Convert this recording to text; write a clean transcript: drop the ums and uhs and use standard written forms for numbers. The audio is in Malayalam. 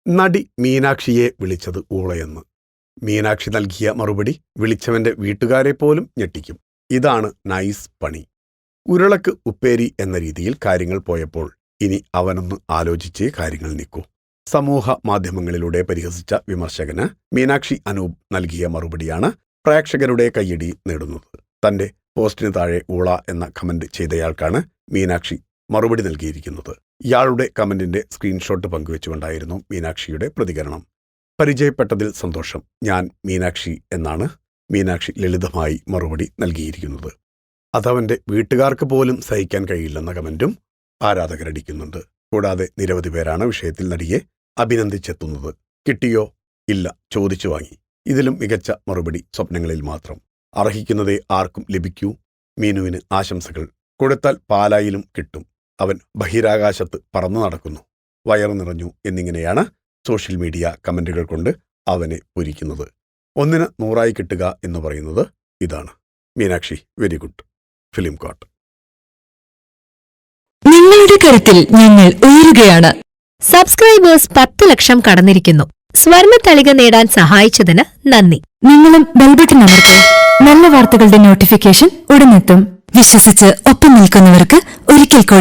നടി മീനാക്ഷിയെ വിളിച്ചത് ഊളയെന്ന്. മീനാക്ഷി നൽകിയ മറുപടി വിളിച്ചവന്റെ വീട്ടുകാരെ പോലും ഞെട്ടിക്കും. ഇതാണ് നൈസ് പണി. ഉരുളക്ക് ഉപ്പേരി എന്ന രീതിയിൽ കാര്യങ്ങൾ പോയപ്പോൾ ഇനി അവനൊന്ന് ആലോചിച്ചേ കാര്യങ്ങൾ നിൽക്കൂ. സമൂഹ മാധ്യമങ്ങളിലൂടെ പരിഹസിച്ച വിമർശകന് മീനാക്ഷി അനൂപ് നൽകിയ മറുപടിയാണ് പ്രേക്ഷകരുടെ കയ്യടി നേടുന്നത്. തന്റെ പോസ്റ്റിന് താഴെ ഊള എന്ന കമന്റ് ചെയ്തയാൾക്കാണ് മീനാക്ഷി മറുപടി നൽകിയിരിക്കുന്നത്. ഇയാളുടെ കമന്റിന്റെ സ്ക്രീൻഷോട്ട് പങ്കുവെച്ചുകൊണ്ടായിരുന്നു മീനാക്ഷിയുടെ പ്രതികരണം. പരിചയപ്പെട്ടതിൽ സന്തോഷം. ഞാൻ മീനാക്ഷി എന്നാണ് മീനാക്ഷി ലളിതമായി മറുപടി നൽകിയിരിക്കുന്നത്. അതവന്റെ വീട്ടുകാർക്ക് പോലും സഹിക്കാൻ കഴിയില്ലെന്ന കമന്റും ആരാധകരടിക്കുന്നുണ്ട്. കൂടാതെ നിരവധി പേരാണ് വിഷയത്തിൽ നടിയെ അഭിനന്ദിച്ചെത്തുന്നത്. കിട്ടിയോ? ഇല്ല, ചോദിച്ചു വാങ്ങി. ഇതിലും മികച്ച മറുപടി സ്വപ്നങ്ങളിൽ മാത്രം. അർഹിക്കുന്നതേ ആർക്കും ലഭിക്കൂ. മീനുവിന് ആശംസകൾ. കൊടുത്താൽ പാലായിലും കിട്ടും. അവൻ ബഹിരാകാശത്ത് പറന്നു നടക്കുന്നു. വയറു നിറഞ്ഞു എന്നിങ്ങനെയാണ് സോഷ്യൽ മീഡിയ കമന്റുകൾ കൊണ്ട് അവനെ പൊരിക്കുന്നത്. 1ന് 100 കിട്ടുക എന്ന് പറയുന്നത് ഇതാണ്. Meenakshi very good. ഫിലിം കോട്ട്. നിങ്ങളുടെ കരുത്തിൽ ഞങ്ങൾ ഉയരുകയാണ്. സബ്സ്ക്രൈബേഴ്സ് 10 ലക്ഷം കടന്നിരിക്കുന്നു. സ്വർണ്ണ തളിക നേടാൻ സഹായിച്ചതിന് നന്ദി. നിങ്ങളും ബെൽബട്ടൺ അമർത്തൂ. നല്ല വാർത്തകളുടെ നോട്ടിഫിക്കേഷൻ ഉടനെത്തും. വിശ്വസിച്ച് ഒപ്പം നിൽക്കുന്നവർക്ക് ഒരിക്കൽ കൂടി